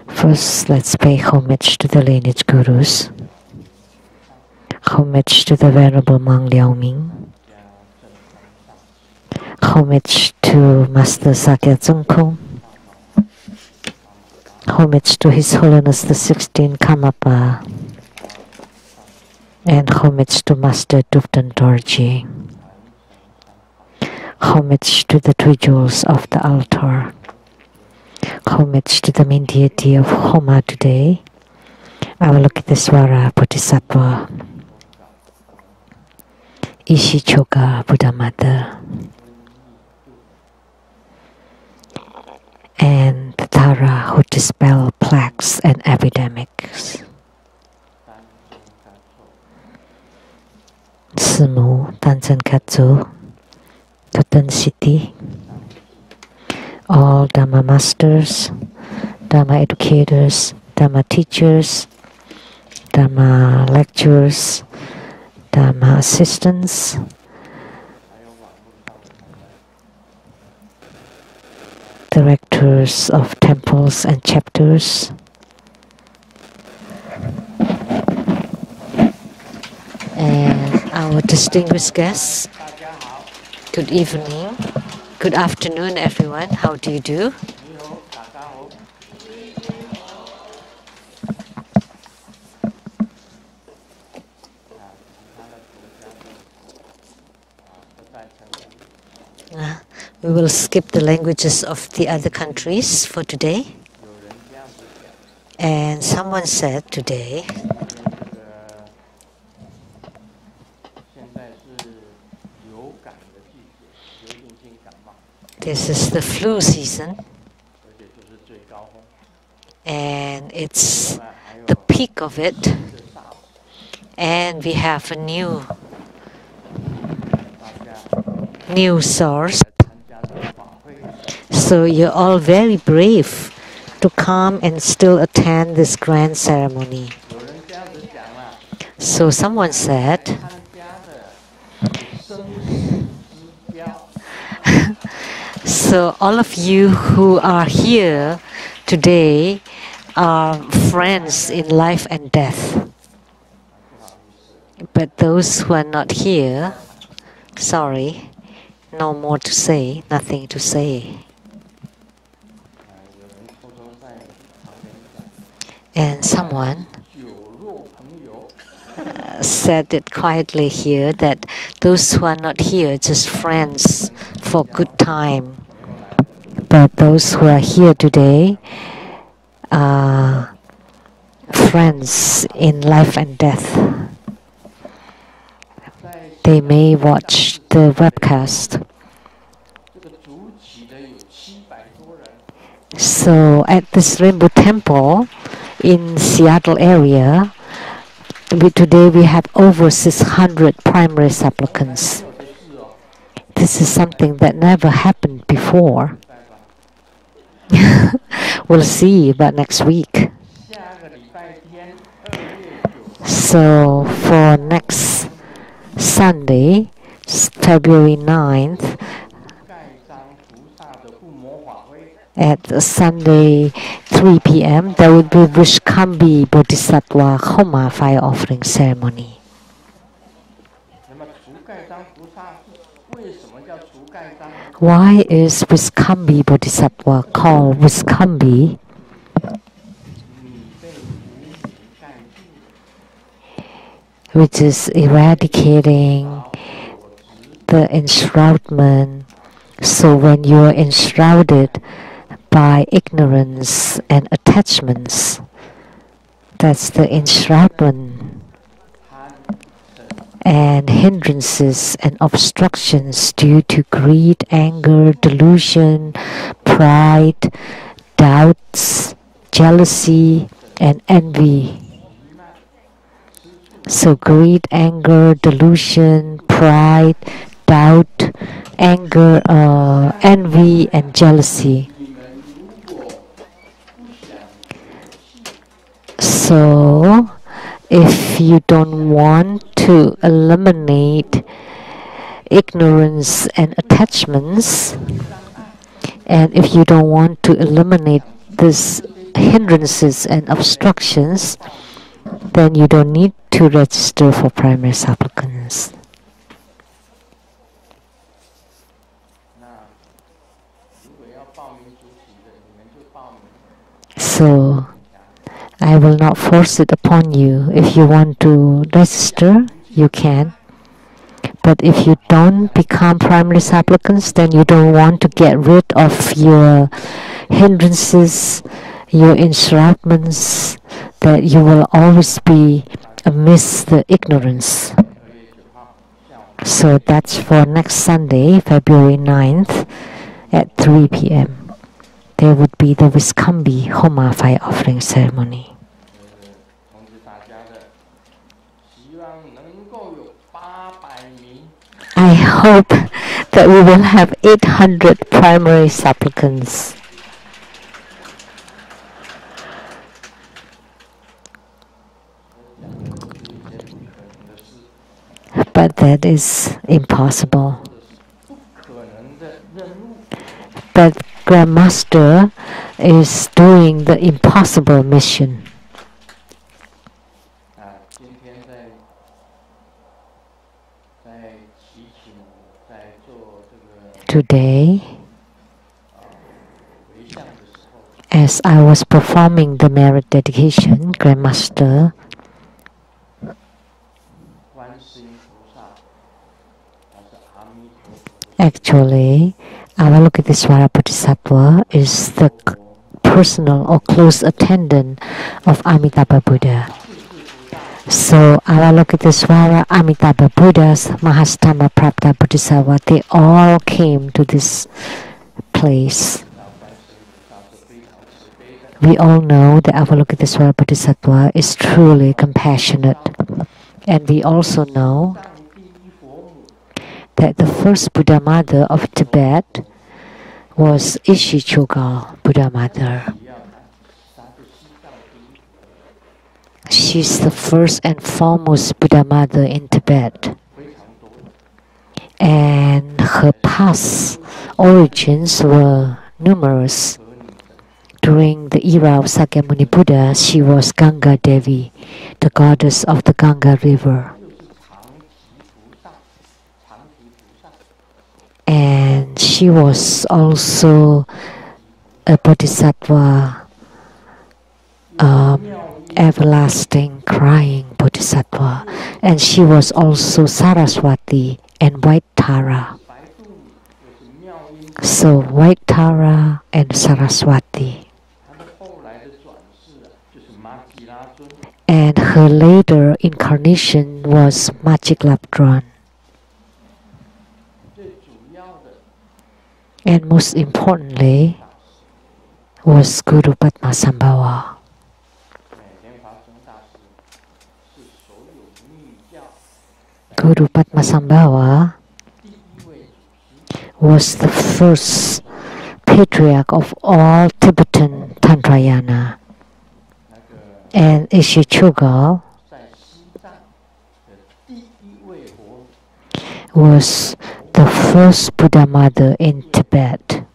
First, let's pay homage to the lineage gurus. Homage to the Venerable Monk Liao Ming. Homage to Master Sakya Tsongkhong. Homage to His Holiness the 16th Karmapa. And homage to Master Dupten Dorji. Homage to the three jewels of the altar. Homage to the main deity of Homa today, Avalokitesvara Bodhisattva, Yeshe Tsogyal Buddha Mother, and the Tara who dispel plagues and epidemics. Simu Tanzan Katsu, Tutan City. All Dharma masters, Dharma educators, Dharma teachers, Dharma lecturers, Dharma assistants, directors of temples and chapters, and our distinguished guests. Good evening. Good afternoon, everyone. How do you do? We will skip the languages of the other countries for today. And someone said today, this is the flu season, and it's the peak of it, and we have a new source. So you're all very brave to come and still attend this grand ceremony. So someone said, so all of you who are here today are friends in life and death. But those who are not here, sorry, no more to say, nothing to say. And someone said it quietly here that those who are not here, just friends for good time. But those who are here today are friends in life and death. They may watch the webcast. So at this Rainbow Temple in Seattle area, today we have over 600 primary supplicants. This is something that never happened before. We'll see about next week. So for next Sunday, February 9th, at Sunday 3 p.m., there will be Vishkambi Bodhisattva Homa fire offering ceremony. Why is Vishkambi Bodhisattva called Vishkambi? Which is eradicating the enshroudment. So when you are enshrouded by ignorance and attachments, that's the enshroudment, and hindrances and obstructions due to greed, anger, delusion, pride, doubts, jealousy, and envy. So greed, anger, delusion, pride, doubt, anger, envy, and jealousy. So if you don't want to eliminate ignorance and attachments, and if you don't want to eliminate this hindrances and obstructions, then you don't need to register for primary supplicants. So I will not force it upon you. If you want to register, you can. But if you don't become primary supplicants, then you don't want to get rid of your hindrances, your entrapments, that you will always be amidst the ignorance. So that's for next Sunday, February 9th at 3 p.m. There would be the Viskambi Homa fire offering ceremony. I hope that we will have 800 primary supplicants. But that is impossible. But Grandmaster is doing the impossible mission. Today, as I was performing the merit dedication, Grandmaster actually, Avalokitesvara Bodhisattva is the personal or close attendant of Amitabha Buddha. So Avalokitesvara, Amitabha Buddhas, Mahastama Prapta Bodhisattva, they all came to this place. We all know that Avalokitesvara Bodhisattva is truly compassionate. And we also know that the first Buddha mother of Tibet was Yeshe Tsogyal, Buddha mother. She's the first and foremost Buddha mother in Tibet. And her past origins were numerous. During the era of Sakyamuni Buddha, she was Ganga Devi, the goddess of the Ganga river. And she was also a bodhisattva, everlasting crying bodhisattva. And she was also Saraswati and White Tara. So White Tara and Saraswati. And her later incarnation was Majiklapdron. And most importantly was Guru Padmasambhava. Guru Padmasambhava was the first patriarch of all Tibetan Tantrayana. And Yeshe Tsogyal was the first Buddha mother in Tibet.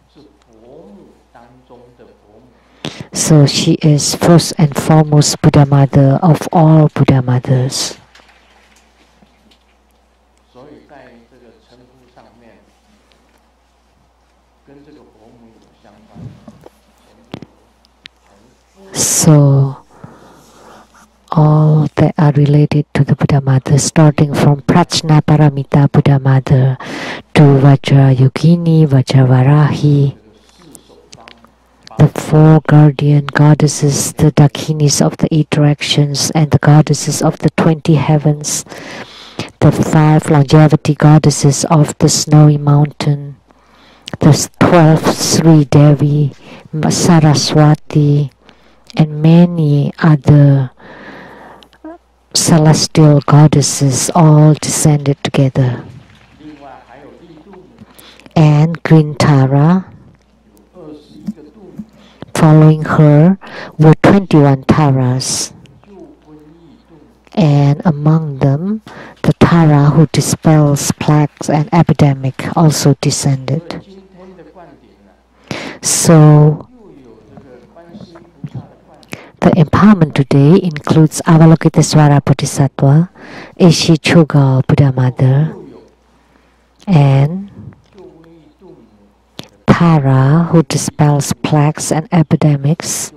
So she is first and foremost Buddha mother of all Buddha mothers. So all that are related to the Buddha mother, starting from Prajna Paramita Buddha mother to Vajrayogini, Vajravarahi, the four guardian goddesses, the Dakinis of the 8 directions and the goddesses of the 20 heavens, the 5 longevity goddesses of the snowy mountain, the 12 Sri Devi, Saraswati, and many other celestial goddesses all descended together. And Green Tara, following her were 21 Taras. And among them, the Tara who dispels plagues and epidemic also descended. So empowerment today includes Avalokitesvara Bodhisattva, Yeshe Tsogyal Buddha Mother, and Tara, who dispels plagues and epidemics,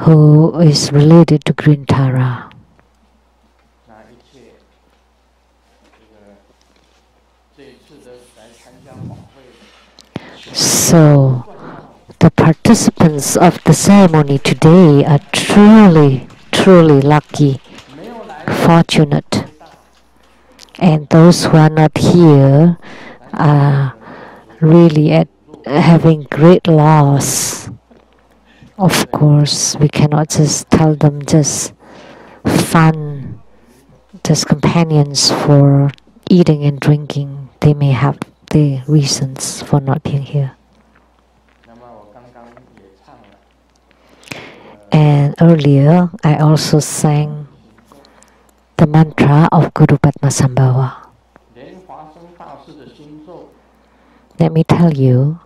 who is related to Green Tara. So, the participants of the ceremony today are truly, truly lucky, fortunate. And those who are not here are really having great loss. Of course, we cannot just tell them just fun, just companions for eating and drinking. They may have the reasons for not being here. And earlier, I also sang the mantra of Guru Padmasambhava. Let me tell you,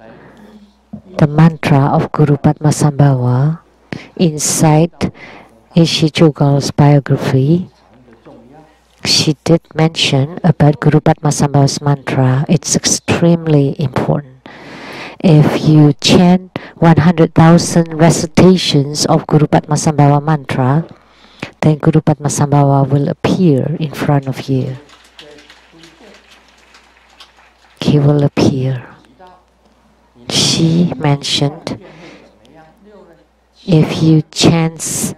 the mantra of Guru Padmasambhava inside Yeshe Tsogyal's biography, she did mention about Guru Padmasambhava's mantra. It's extremely important. If you chant 100,000 recitations of Guru Padmasambhava mantra, then Guru Padmasambhava will appear in front of you. He will appear. She mentioned, if you chant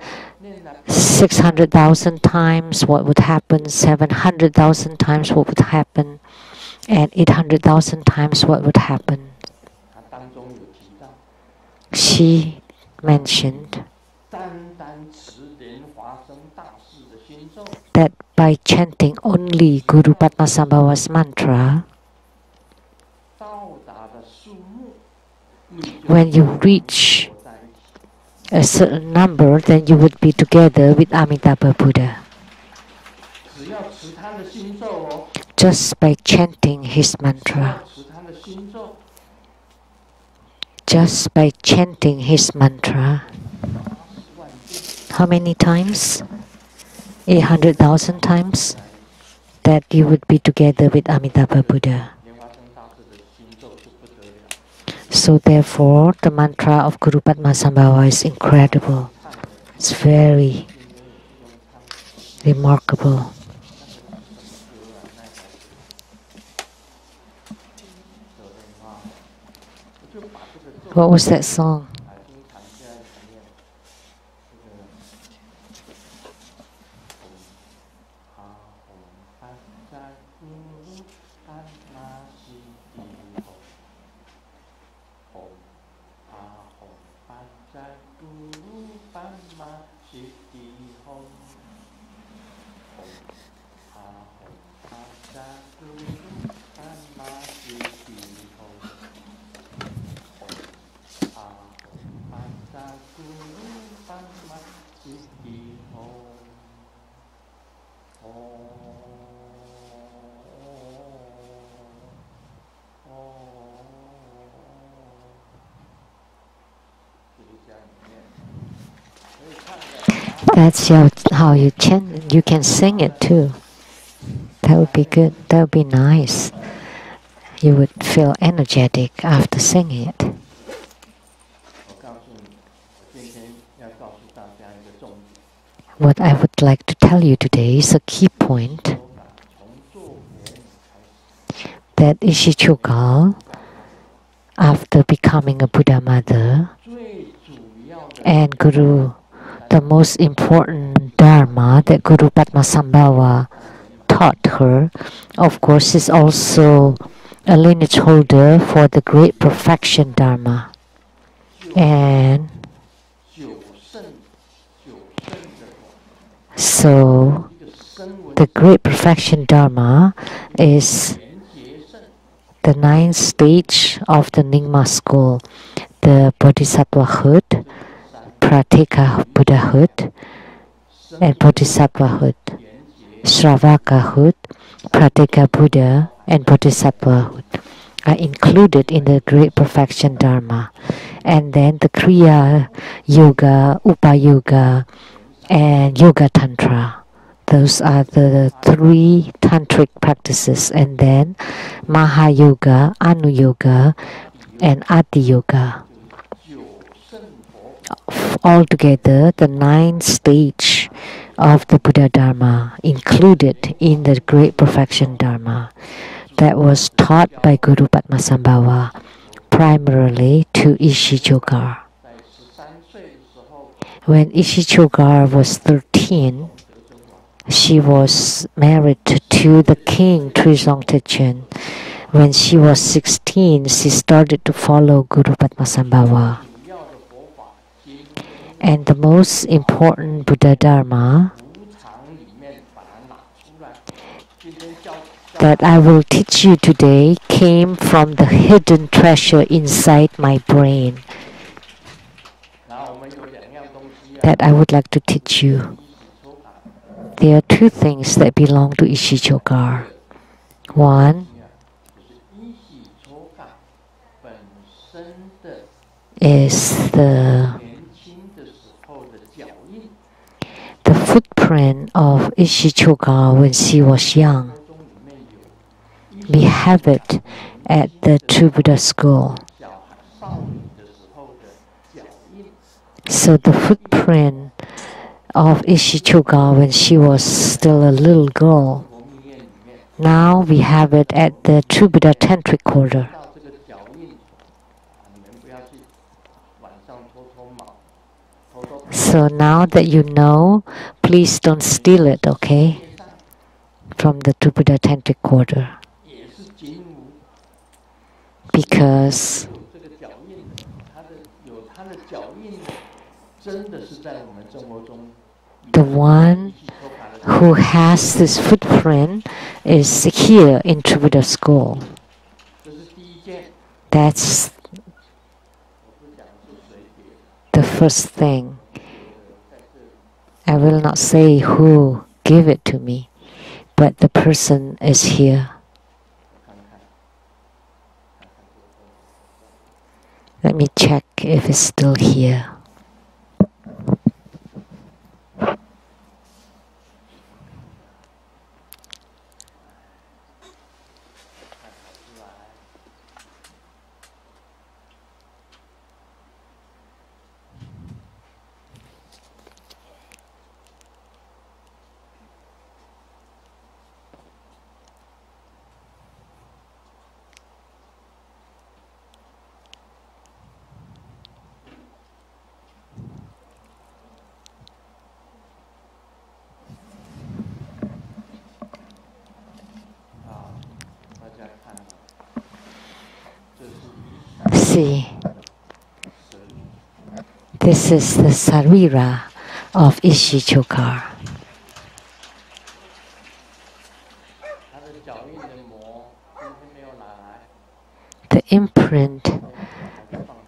600,000 times, what would happen? 700,000 times, what would happen? And 800,000 times, what would happen? She mentioned that by chanting only Guru Padmasambhava's mantra, when you reach a certain number, then you would be together with Amitabha Buddha. Just by chanting his mantra. Just by chanting his mantra. How many times? 800,000 times that you would be together with Amitabha Buddha. So therefore, the mantra of Guru Padmasambhava is incredible. It's very remarkable. What was that song? That's how you chant. You can sing it too. That would be good. That would be nice. You would feel energetic after singing it. What I would like to tell you today is a key point that Yeshe Tsogyal, after becoming a Buddha mother and Guru, the most important Dharma that Guru Padmasambhava taught her, of course, is also a lineage holder for the great perfection Dharma. And so the great perfection Dharma is the 9th stage of the Nyingma school, the Bodhisattvahood, Prateka Buddhahood, and Bodhisattvahood, Shravakahood, Prateka Buddha, and Bodhisattvahood are included in the Great Perfection Dharma. and then the Kriya Yoga, Upa Yoga, and Yoga Tantra. Those are the three tantric practices, and then Maha Yoga, Anu Yoga, and Adi Yoga. Altogether, the 9 stage of the Buddha Dharma included in the Great Perfection Dharma that was taught by Guru Padmasambhava primarily to Yeshe Tsogyal. When Yeshe Tsogyal was 13, she was married to the king Trizong Techen. When she was 16, she started to follow Guru Padmasambhava. And the most important Buddha Dharma that I will teach you today came from the hidden treasure inside my brain that I would like to teach you. There are 2 things that belong to Yeshe Tsogyal. One is the footprint of Yeshe Tsogyal when she was young. We have it at the True Buddha School. So the footprint of Yeshe Tsogyal when she was still a little girl. Now we have it at the True Buddha Tantric Quarter. So now that you know, please don't steal it, okay? From the True Buddha Tantric Quarter. Because the one who has this footprint is here in True Buddha School. That's the first thing. I will not say who gave it to me, but the person is here. Let me check if it's still here. See, this is the sarira of Yeshe Tsogyal. The imprint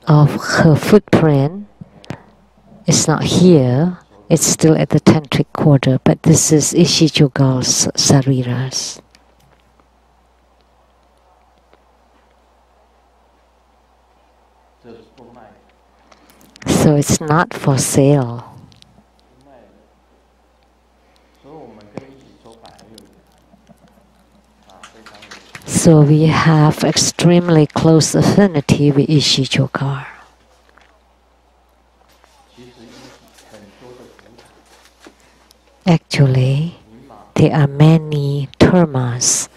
of her footprint is not here. It's still at the Tantric Quarter, but this is Yeshe Tsogyal's sariras. So it's not for sale. So we have extremely close affinity with Yeshe Tsogyal. Actually, there are many termas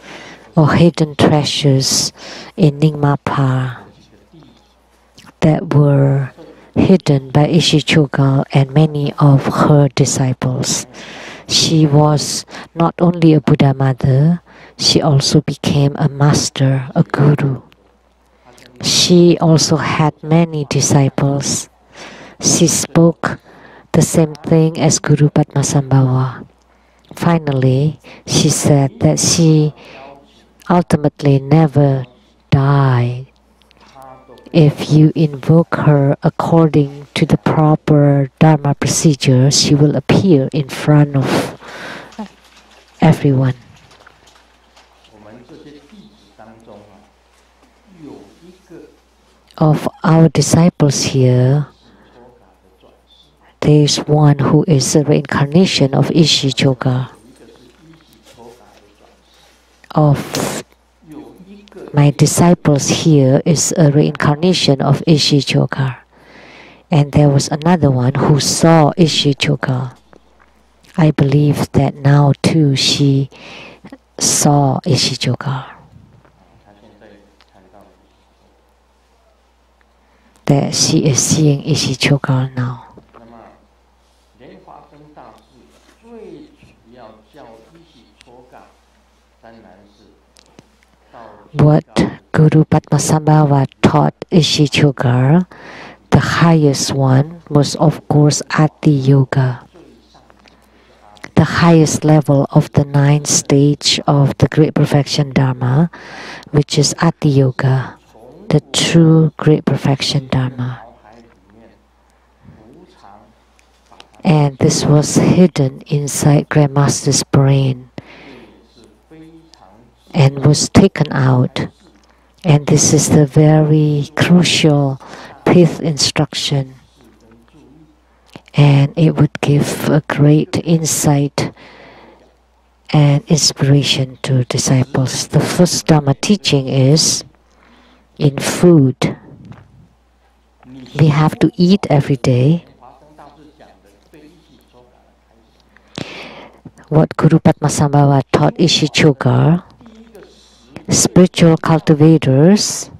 or hidden treasures in Nyingma that were hidden by Yeshe Tsogyal and many of her disciples. She was not only a Buddha mother, she also became a master, a guru. She also had many disciples. She spoke the same thing as Guru Padmasambhava. Finally, she said that she ultimately never died. If you invoke her according to the proper Dharma procedure, she will appear in front of everyone. of our disciples here, there is one who is a reincarnation of Yeshe Tsogyal. Of my disciples here is a reincarnation of Yeshe Tsogyal. And there was another one who saw Yeshe Tsogyal. I believe that now too she saw Yeshe Tsogyal. That she is seeing Yeshe Tsogyal now. What Guru Padmasambhava taught Yeshe Tsogyal, the highest one, was of course Ati Yoga. The highest level of the 9th stage of the Great Perfection Dharma, which is Ati Yoga, the true Great Perfection Dharma. And this was hidden inside Grandmaster's brain and was taken out. And this is the very crucial fifth instruction. And it would give a great insight and inspiration to disciples. The first Dharma teaching is in food. We have to eat every day. What Guru Padmasambhava taught Yeshe Tsogyal, spiritual cultivators,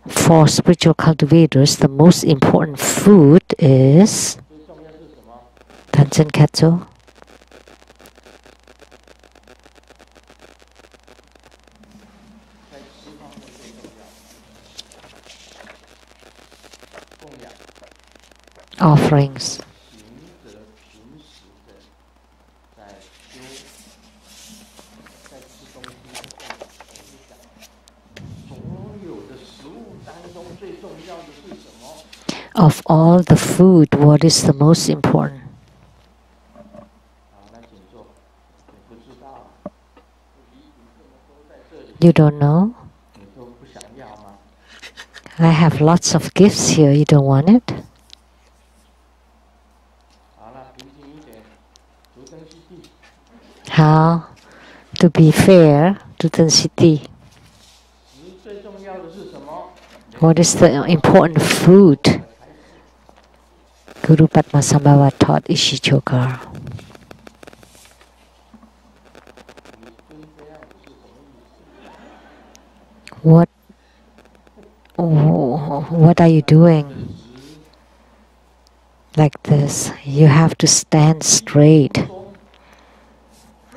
for spiritual cultivators, the most important food is Tanchen Katso. Offerings. Of all the food, what is the most important? You don't know? I have lots of gifts here. You don't want it? How to be fair to the city? What is the important food? Guru Padmasambhava taught Yeshe Tsogyal. What are you doing? Like this. You have to stand straight.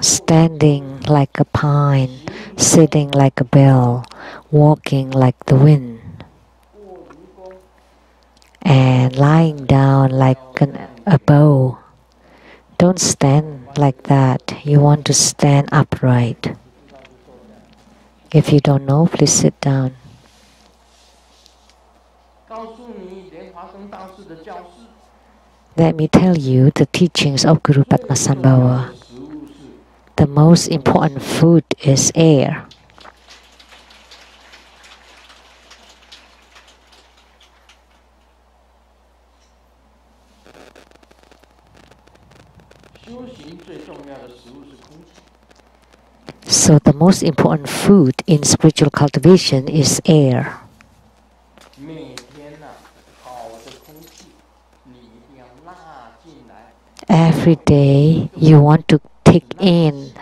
Standing like a pine, sitting like a bell, walking like the wind, and lying down like a bow. Don't stand like that. You want to stand upright. If you don't know, please sit down. Let me tell you the teachings of Guru Padmasambhava. The most important food is air. So the most important food in spiritual cultivation is air. Every day you want to take in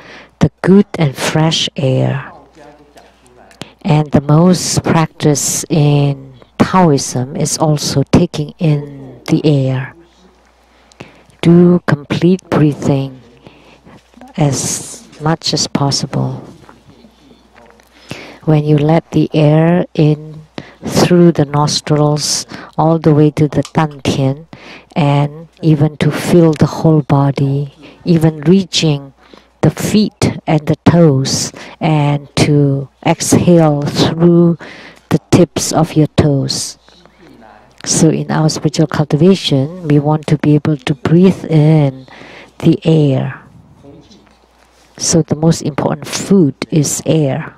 the good and fresh air. And the most practice in Taoism is also taking in the air. Do complete breathing as much as possible. When you let the air in through the nostrils all the way to the dantian, and even to fill the whole body, even reaching the feet and the toes, and to exhale through the tips of your toes. So in our spiritual cultivation, we want to be able to breathe in the air. So the most important food is air.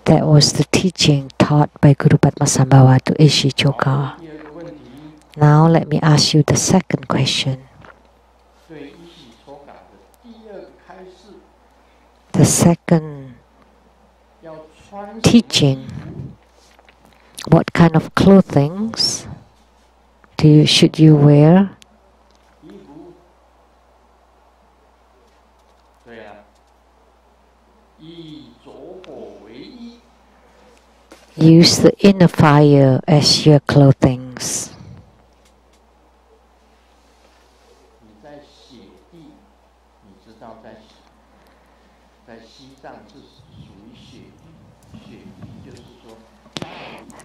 That was the teaching taught by Guru Padmasambhava to Yeshe Tsogyal. Now let me ask you the second question. The second teaching, what kind of clothing should you wear? Use the inner fire as your clothing.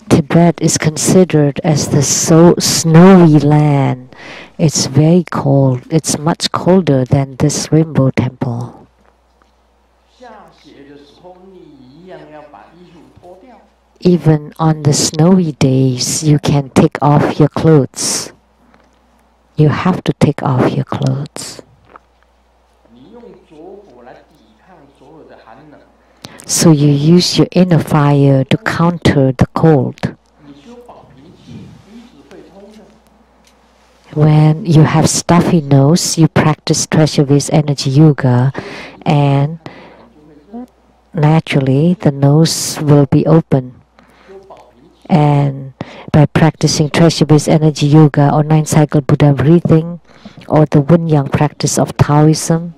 Tibet is considered as the snowy land. It's very cold. It's much colder than this rainbow temple. Even on the snowy days, you can take off your clothes. You have to take off your clothes. So you use your inner fire to counter the cold. When you have stuffy nose, you practice treasure-based energy yoga, and naturally the nose will be open. And by practicing treasure-based energy yoga or 9-cycle Buddha breathing or the Yin-Yang practice of Taoism,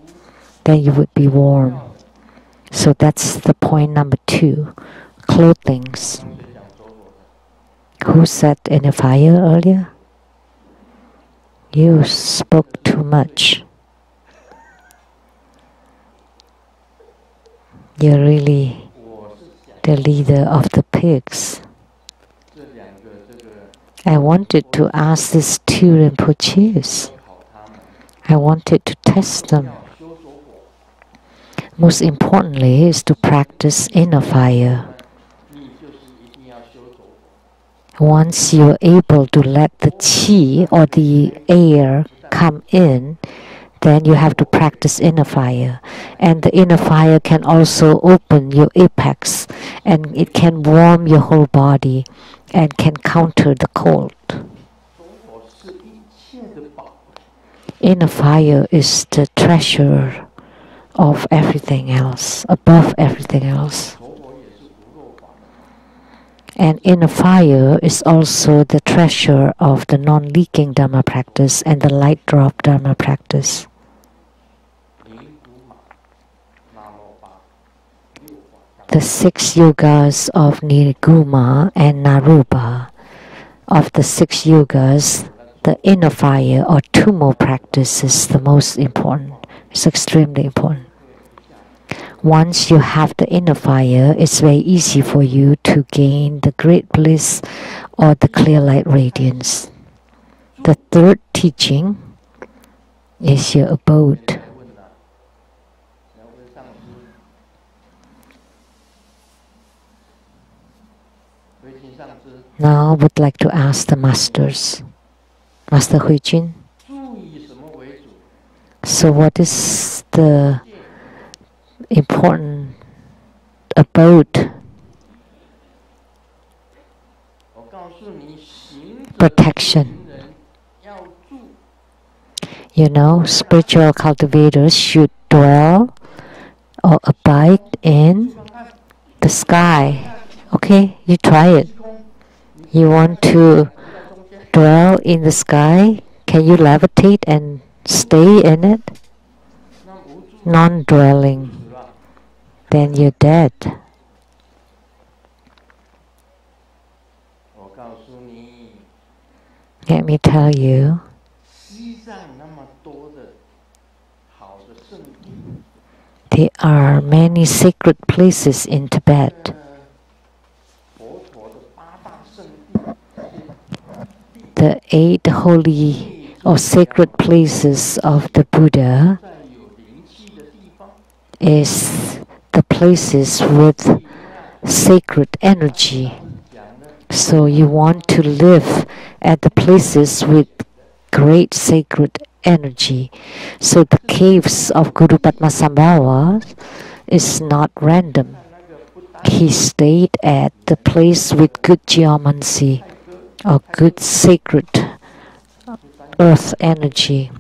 then you would be warm. So that's the point number 2, clothings. Who said inner fire earlier? You spoke too much. You're really the leader of the pigs. I wanted to ask these 2 Rinpoches. I wanted to test them. Most importantly is to practice inner fire. Once you're able to let the qi or the air come in, then you have to practice inner fire. And the inner fire can also open your apex, and it can warm your whole body and can counter the cold. Inner fire is the treasure of everything else, above everything else. And inner fire is also the treasure of the non-leaking Dharma practice and the light drop Dharma practice. The 6 yogas of Nirguma and Narupa. Of the 6 yogas, the inner fire or Tummo practice is the most important. It's extremely important. Once you have the inner fire, it's very easy for you to gain the great bliss or the clear light radiance. The third teaching is your abode. Now I would like to ask the masters. Master Huijin. So what is the important abode? Protection. You know, spiritual cultivators should dwell or abide in the sky. Okay, you try it. You want to dwell in the sky? Can you levitate and stay in it? Non-dwelling. Then you're dead. Let me tell you, there are many sacred places in Tibet. The 8 holy or sacred places of the Buddha is the places with sacred energy. So you want to live at the places with great sacred energy. So the caves of Guru Padmasambhava is not random. he stayed at the place with good geomancy or good sacred earth energy.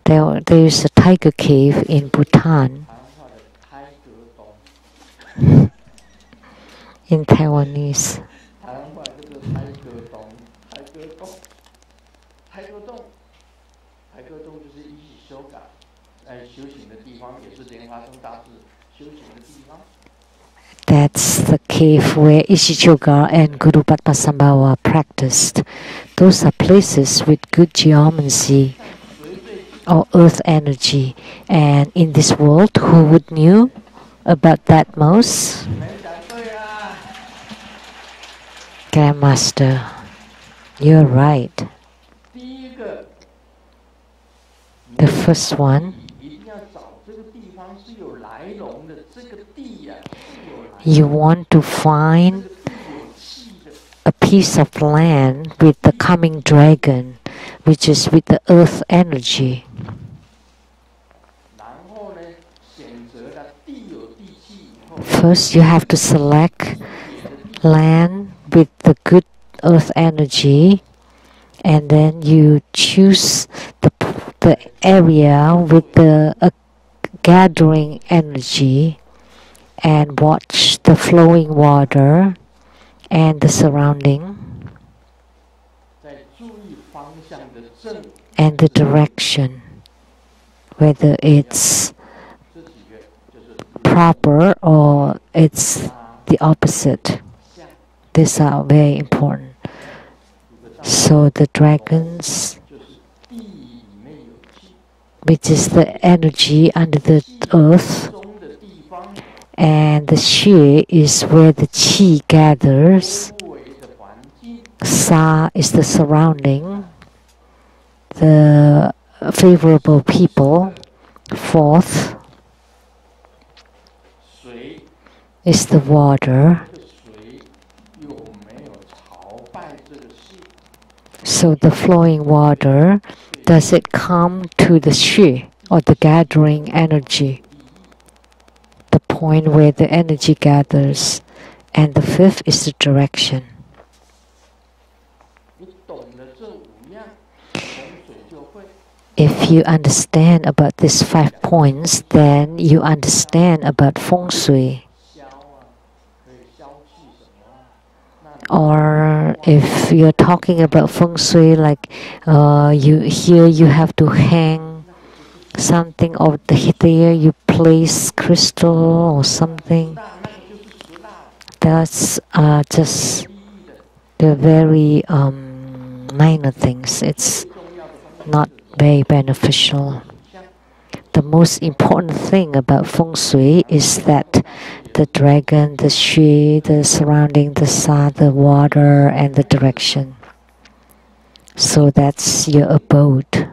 There is a tiger cave in Bhutan. In Taiwanese. That's the cave where Yeshe Tsogyal and Guru Padmasambhava practiced. Those are places with good geomancy or earth energy. And in this world, who would knew about that most? Grandmaster, you're right. The first one, you want to find a piece of land with the coming dragon, which is with the earth energy. First, you have to select land with the good earth energy, and then you choose the area with the gathering energy, and watch the flowing water and the surrounding and the direction, whether it's proper or it's the opposite. These are very important. So the dragons, which is the energy under the earth, and the Xue is where the Qi gathers. Sa is the surrounding, the favorable people. Fourth is the water. So the flowing water, does it come to the Xue or the gathering energy? The point where the energy gathers. And the fifth is the direction. If you understand about these 5 points, then you understand about feng shui. Or if you're talking about feng shui, like you have to hang something over there, you place crystal or something. That's just the very minor things. It's not very beneficial. The most important thing about feng shui is that the dragon, the Xue, the surrounding, the Sa, the water, and the direction. So that's your abode.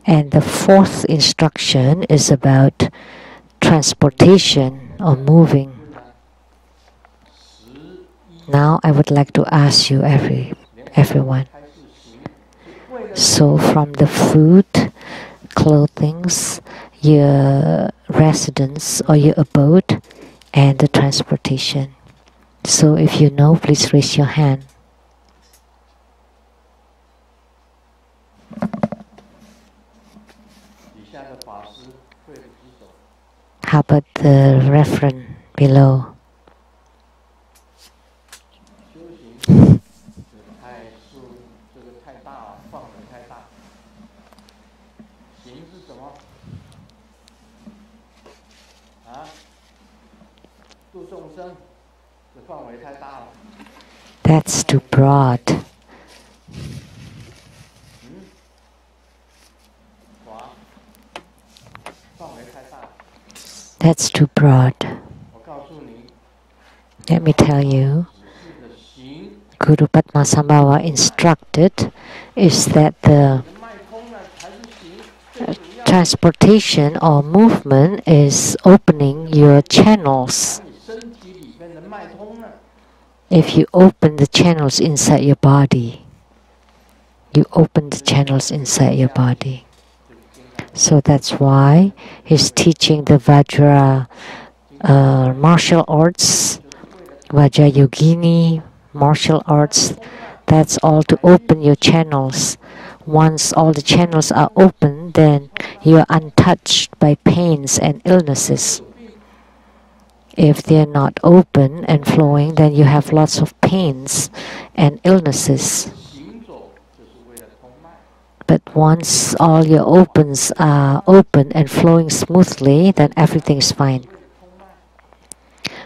And the fourth instruction is about transportation or moving. Now I would like to ask you everyone. So from the food, clothings, your residence or your abode, and the transportation. So if you know, please raise your hand. How about the reference below? That's too broad. That's too broad. Let me tell you, Guru Padmasambhava instructed is that the transportation or movement is opening your channels. If you open the channels inside your body, you open the channels inside your body. So that's why he's teaching the Vajra martial arts, Vajrayogini martial arts. That's all to open your channels. Once all the channels are open, then you are untouched by pains and illnesses. If they're not open and flowing, then you have lots of pains and illnesses. But once all your opens are open and flowing smoothly, then everything is fine.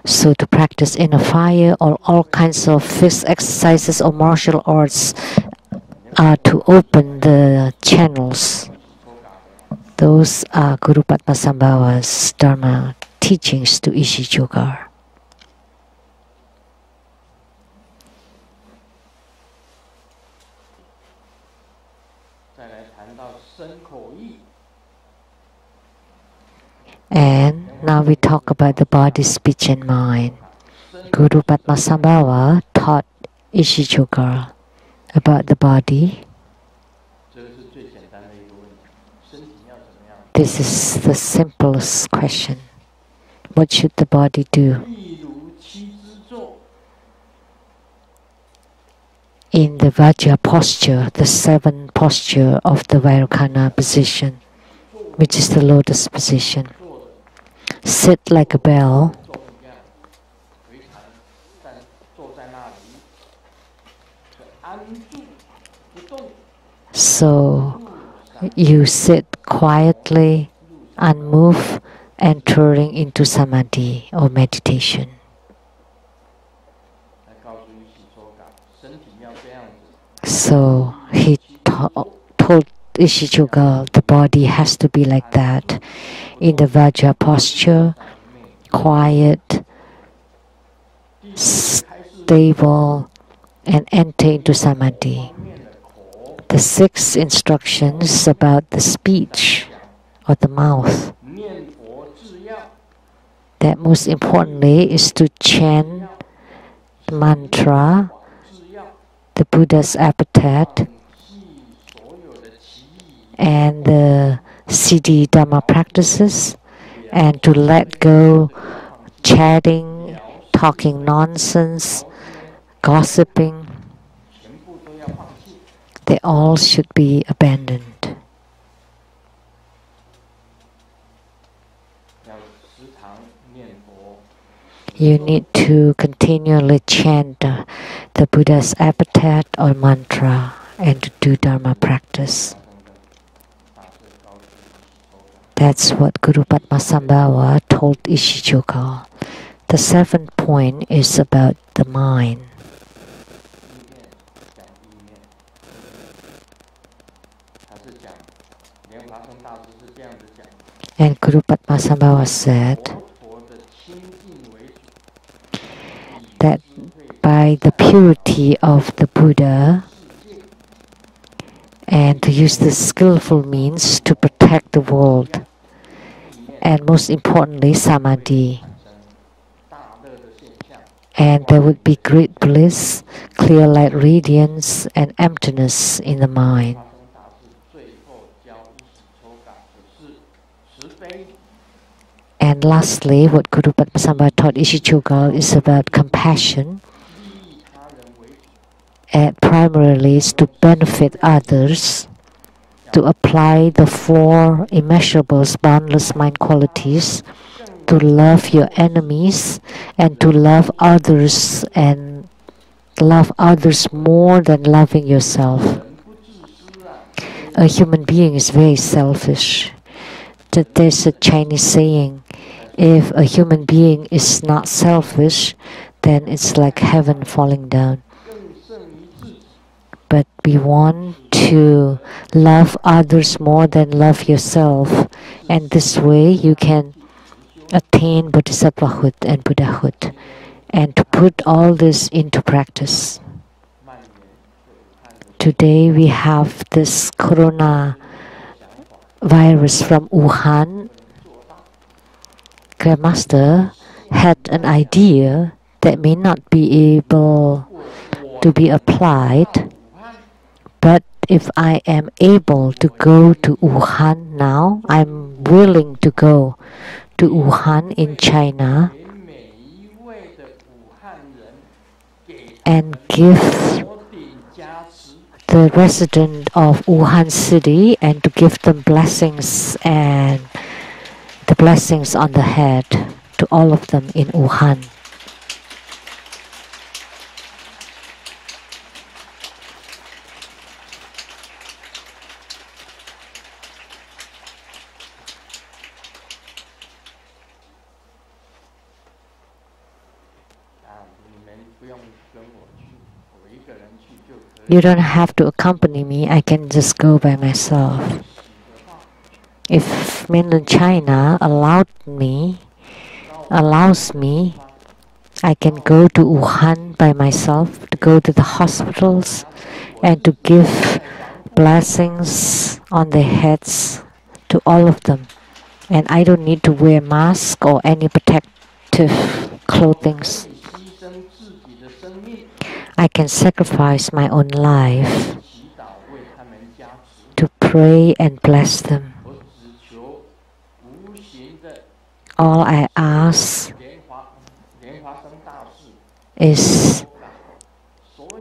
So to practice inner fire or all kinds of fixed exercises or martial arts are to open the channels. Those are Guru Padmasambhava's Dharma teachings to Yeshe Tsogyal. And now we talk about the body, speech, and mind. Guru Padmasambhava taught Yeshe Tsogyal about the body. This is the simplest question. What should the body do? In the Vajra posture, the 7 posture of the Vairocana position, which is the lotus position. Sit like a bell. So you sit quietly, unmoved, entering into samadhi or meditation. So he told Yeshe Tsogyal the body has to be like that. In the Vajra posture, quiet, stable, and enter into samadhi. The 6 instructions about the speech or the mouth. That most importantly is to chant the mantra, the Buddha's epithet, and the CD Dharma practices, and to let go chatting, talking nonsense, gossiping. They all should be abandoned. You need to continually chant the Buddha's epithet or mantra and to do Dharma practice. That's what Guru Padmasambhava told Yeshe Tsogyal. The 7th point is about the mind. And Guru Padmasambhava said that by the purity of the Buddha and to use the skillful means to protect the world, and most importantly, samadhi. And there would be great bliss, clear light radiance, and emptiness in the mind. And lastly, what Guru Padmasambhava taught Yeshe Tsogyal is about compassion. And primarily is to benefit others, to apply the 4 immeasurable boundless mind qualities, to love your enemies, and to love others and love others more than loving yourself. A human being is very selfish. There's a Chinese saying, if a human being is not selfish, then it's like heaven falling down. But we want to love others more than love yourself. And this way you can attain bodhisattvahood and Buddhahood. And to put all this into practice. Today we have this corona virus from Wuhan. Grandmaster had an idea that may not be able to be applied, but if I am able to go to Wuhan now, I'm willing to go to Wuhan in China and give the resident of Wuhan city and to give them blessings and the blessings on the head to all of them in Wuhan. You don't have to accompany me, I can just go by myself. If mainland China allows me, I can go to Wuhan by myself, to go to the hospitals and to give blessings on their heads to all of them. And I don't need to wear mask or any protective clothing. I can sacrifice my own life to pray and bless them. All I ask is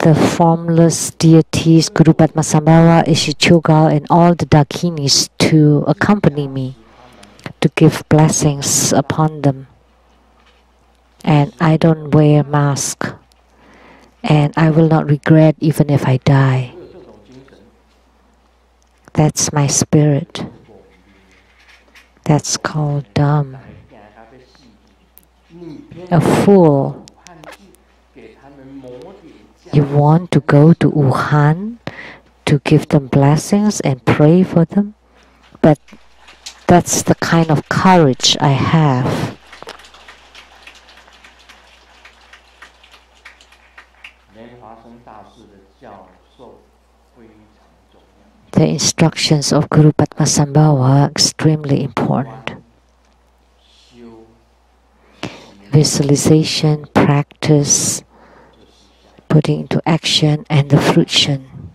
the formless deities, Guru Padmasambhava, Yeshe Tsogyal, and all the Dakinis to accompany me, to give blessings upon them. And I don't wear mask. And I will not regret even if I die. That's my spirit. That's called dumb. A fool. You want to go to Wuhan to give them blessings and pray for them? But that's the kind of courage I have. The instructions of Guru Padmasambhava are extremely important. Visualization, practice, putting into action, and the fruition.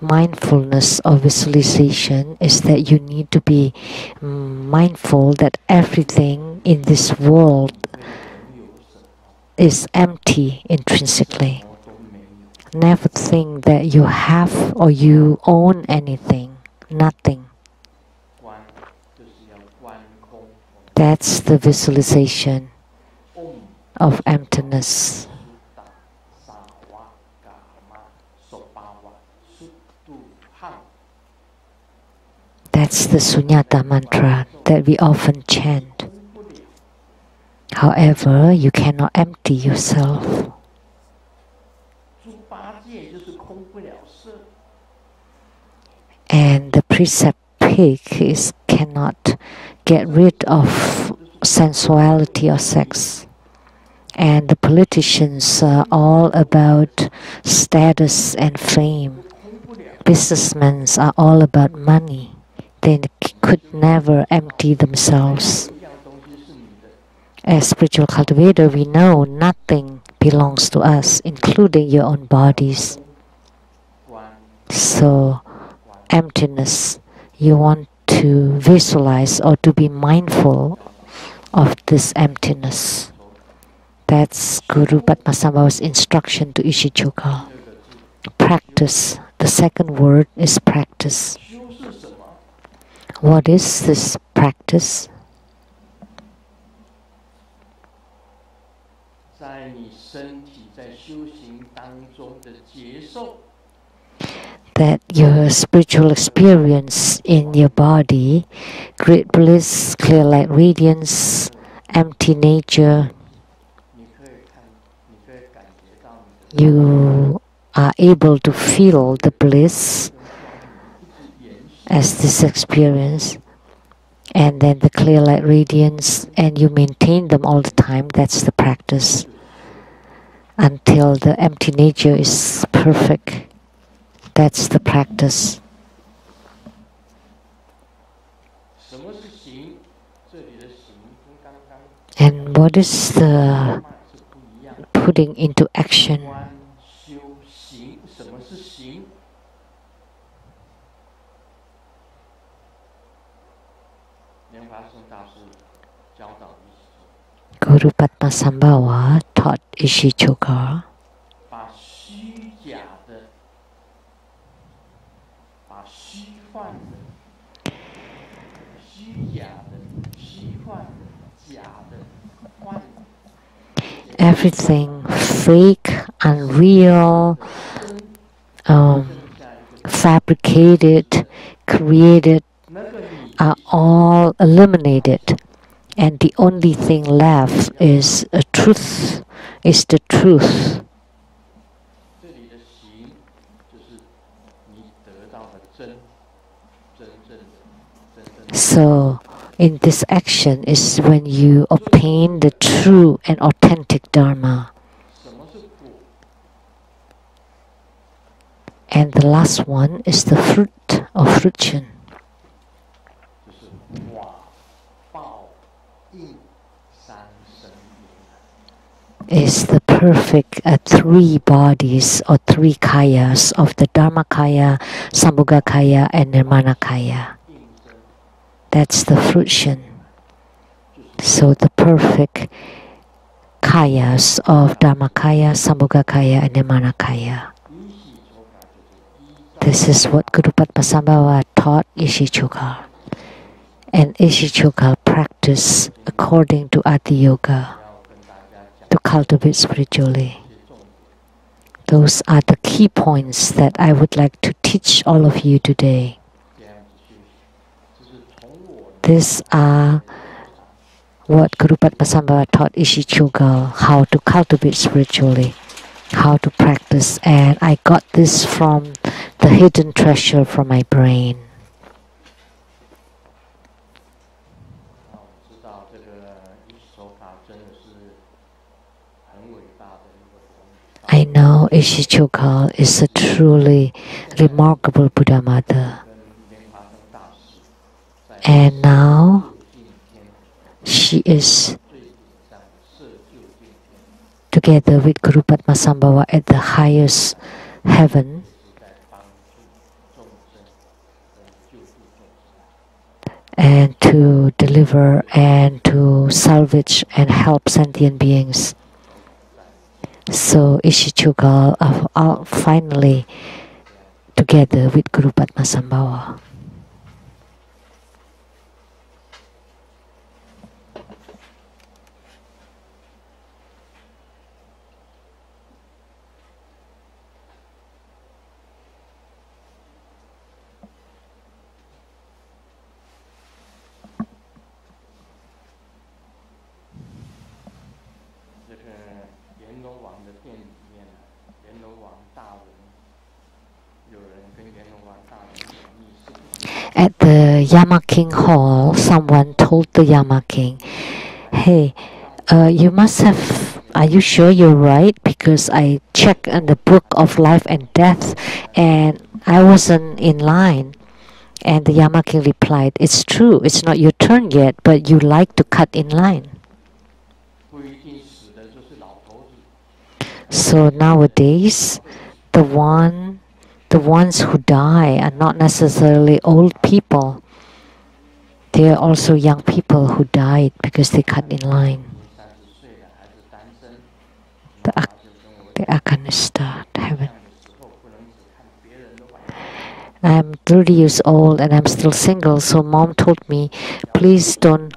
Mindfulness of visualization is that you need to be mindful that everything in this world is empty intrinsically. Never think that you have or you own anything. Nothing. That's the visualization of emptiness. That's the Sunyata mantra that we often chant. However, you cannot empty yourself. And the precept pig cannot get rid of sensuality or sex. And the politicians are all about status and fame. Businessmen are all about money. They could never empty themselves. As spiritual cultivator, we know nothing belongs to us, including your own bodies. So, emptiness, you want to visualize or to be mindful of this emptiness. That's Guru Padmasambhava's instruction to Yeshe Tsogyal. Practice. The second word is practice. What is this practice? That your spiritual experience in your body, great bliss, clear light radiance, empty nature, you are able to feel the bliss as this experience, and then the clear light radiance, and you maintain them all the time. That's the practice until the empty nature is perfect. That's the practice. And what is the putting into action. Guru Padmasambhava taught Yeshe Tsogyal everything fake, unreal, fabricated, created are all eliminated, and the only thing left is a truth, is the truth. So in this action is when you obtain the true and authentic Dharma. And the last one is the fruit of fruition. Is the perfect three bodies or three kayas of the Dharmakaya, Sambhogakaya, and Nirmanakaya. That's the fruition. So the perfect kayas of Dharmakaya, Sambhogakaya, and Nirmanakaya. This is what Guru Padmasambhava taught Yeshe Tsogyal. And Yeshe Tsogyal practiced according to Adi Yoga to cultivate spiritually. Those are the key points that I would like to teach all of you today. These are what Guru Padmasambhava taught Yeshe Tsogyal, how to cultivate spiritually, how to practice, and I got this from the hidden treasure from my brain. I know Yeshe Tsogyal is a truly remarkable Buddha Mother. And now she is together with Guru Padmasambhava at the highest heaven. And to deliver and to salvage and help sentient beings. So Yeshe Tsogyal are finally together with Guru Padmasambhava. At the Yama King Hall, someone told the Yama King, "Hey, you must have, are you sure you're right? Because I checked in the book of life and death and I wasn't in line." And the Yama King replied, "It's true, it's not your turn yet, but you like to cut in line." So nowadays, the ones who die are not necessarily old people. They are also young people who died because they cut in line. The Akanista heaven. I'm 30 years old and I'm still single, so mom told me, please don't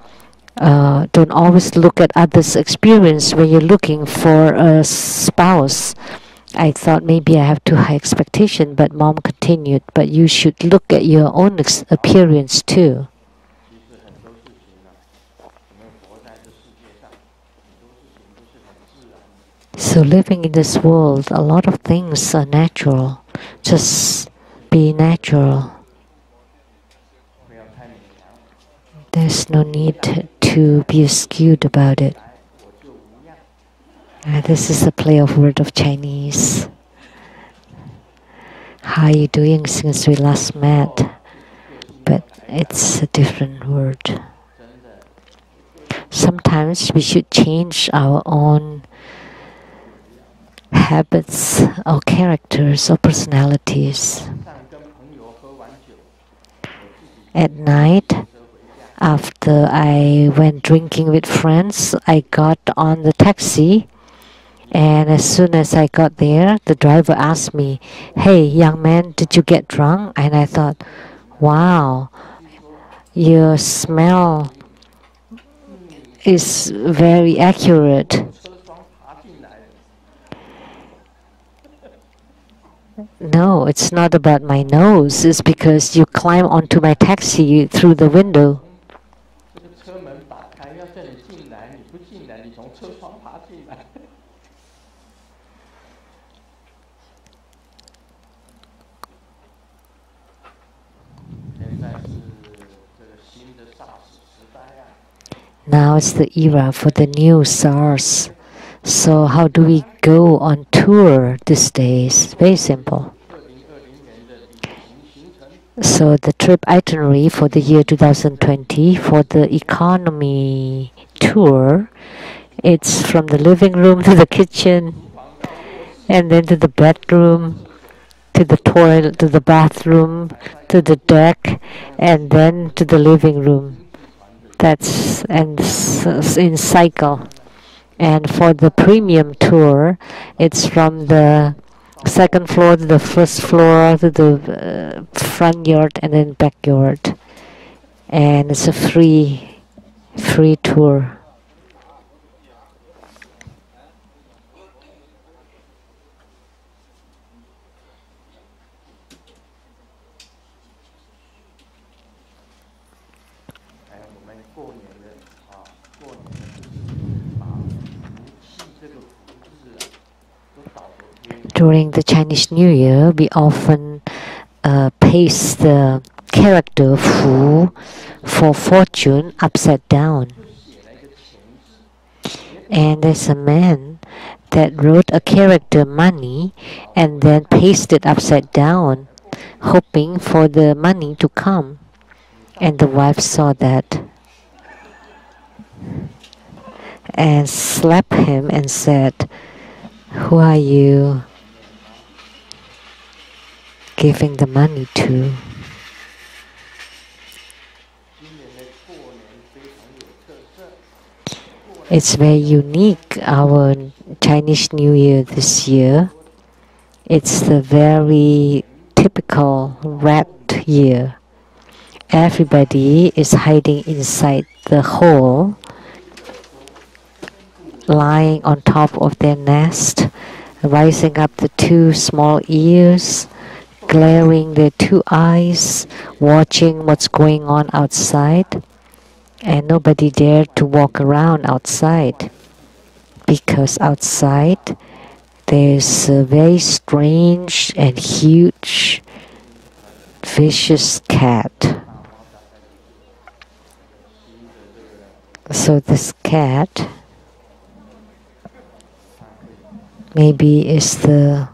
always look at others' experience when you're looking for a spouse. I thought maybe I have too high expectation, but mom continued, but you should look at your own appearance too. So living in this world, a lot of things are natural. Just be natural. There's no need to be skewed about it. This is a play of word of Chinese. How are you doing since we last met? But it's a different word. Sometimes we should change our own habits or characters or personalities. At night, after I went drinking with friends, I got on the taxi, and as soon as I got there, the driver asked me, "Hey, young man, did you get drunk?" And I thought, wow, your smell is very accurate. No, it's not about my nose. It's because you climb onto my taxi through the window. Now it's the era for the new SARS. So how do we go on tour these days? Very simple. So the trip itinerary for the year 2020 for the economy tour, it's from the living room to the kitchen, and then to the bedroom, to the toilet, to the bathroom, to the deck, and then to the living room. That's and in cycle. And for the premium tour, it's from the second floor to the first floor to the front yard and then backyard. And it's a free tour. During the Chinese New Year, we often paste the character Fu for fortune upside down. And there's a man that wrote a character money and then pasted upside down, hoping for the money to come. And the wife saw that and slapped him and said, "Who are you giving the money to?" It's very unique, our Chinese New Year this year. It's the very typical rat year. Everybody is hiding inside the hole, lying on top of their nest, rising up the two small ears, glaring their two eyes, watching what's going on outside. And nobody dared to walk around outside, because outside there's a very strange and huge, vicious cat. So this cat maybe is the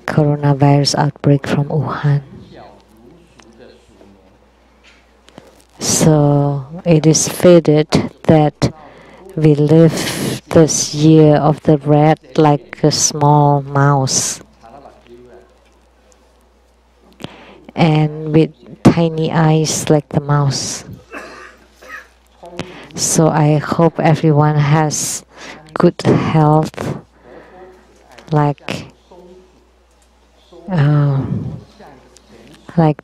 coronavirus outbreak from Wuhan. So it is fated that we live this year of the rat like a small mouse, and with tiny eyes like the mouse. So I hope everyone has good health, like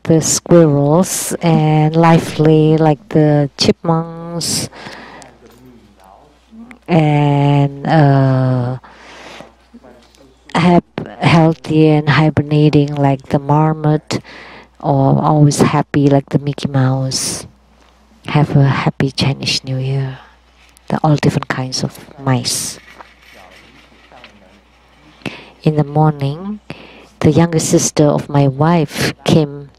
the squirrels, and lively like the chipmunks, and healthy and hibernating like the marmot, or always happy like the Mickey Mouse. Have a happy Chinese New Year. All different kinds of mice. In the morning, the younger sister of my wife came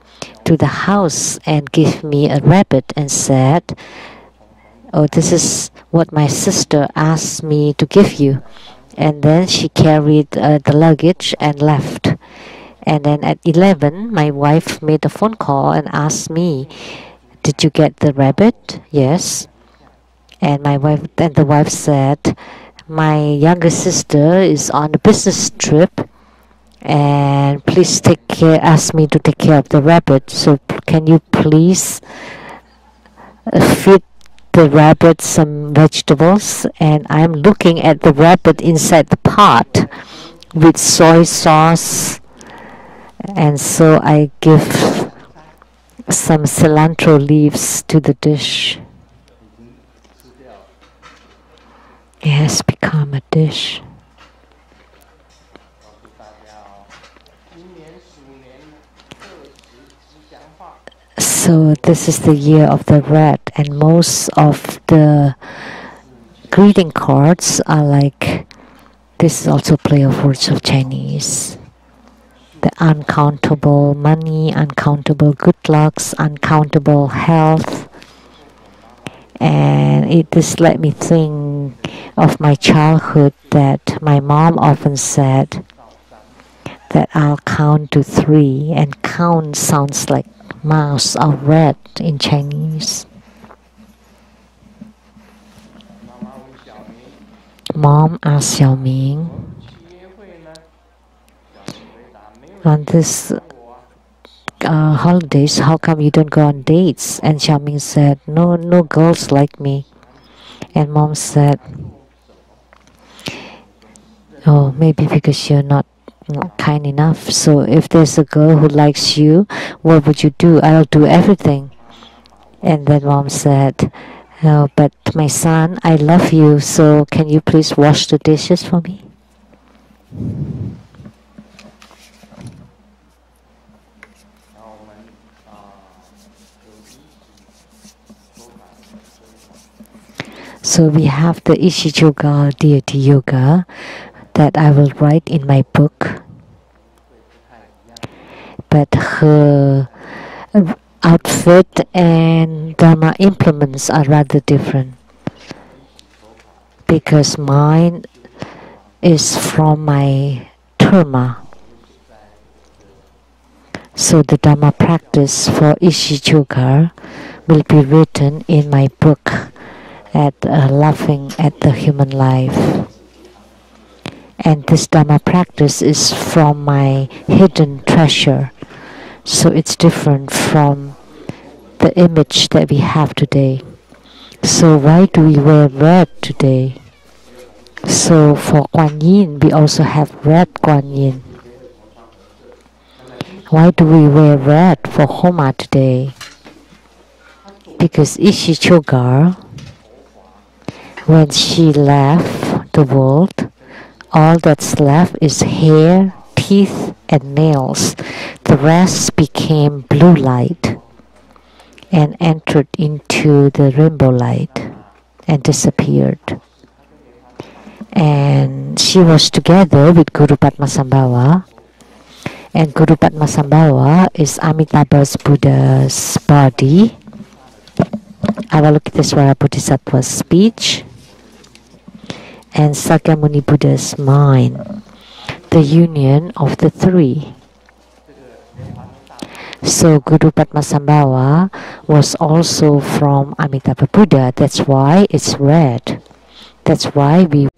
to the house and gave me a rabbit and said, "Oh, this is what my sister asked me to give you." And then she carried the luggage and left. And then at 11, my wife made a phone call and asked me, "Did you get the rabbit?" "Yes." And the wife said, my younger sister is on a business trip, and please ask me to take care of the rabbit. So can you please feed the rabbit some vegetables? And I'm looking at the rabbit inside the pot with soy sauce, and so I give some cilantro leaves to the dish. It has become a dish. So this is the year of the rat, and most of the greeting cards are like, this is also play of words of Chinese. The uncountable money, uncountable good lucks, uncountable health. And it just let me think of my childhood, that my mom often said that I'll count to 3, and count sounds like mouse or rat in Chinese. Mom asked Xiaoming, on this holidays, how come you don't go on dates? And Xiaoming said, no girls like me. And Mom said, oh, maybe because you're not kind enough. So if there's a girl who likes you, what would you do? I'll do everything. And then Mom said, oh, but my son, I love you, so can you please wash the dishes for me? So we have the Yeshe Tsogyal deity yoga that I will write in my book. But her outfit and Dharma implements are rather different, because mine is from my Dharma. So the Dharma practice for Yeshe Tsogyal will be written in my book at Laughing at the Human Life. And this Dharma practice is from my hidden treasure. So it's different from the image that we have today. So why do we wear red today? So for Kuan Yin, we also have red Kuan Yin. Why do we wear red for Homa today? Because Yeshe Tsogyal, when she left the world, all that's left is hair, teeth, and nails. The rest became blue light and entered into the rainbow light and disappeared. And she was together with Guru Padmasambhava. And Guru Padmasambhava is Amitabha's Buddha's body, Avalokitesvara Bodhisattva's speech, and Sakyamuni Buddha's mind, the union of the 3. So Guru Padmasambhava was also from Amitabha Buddha. That's why it's red. That's why we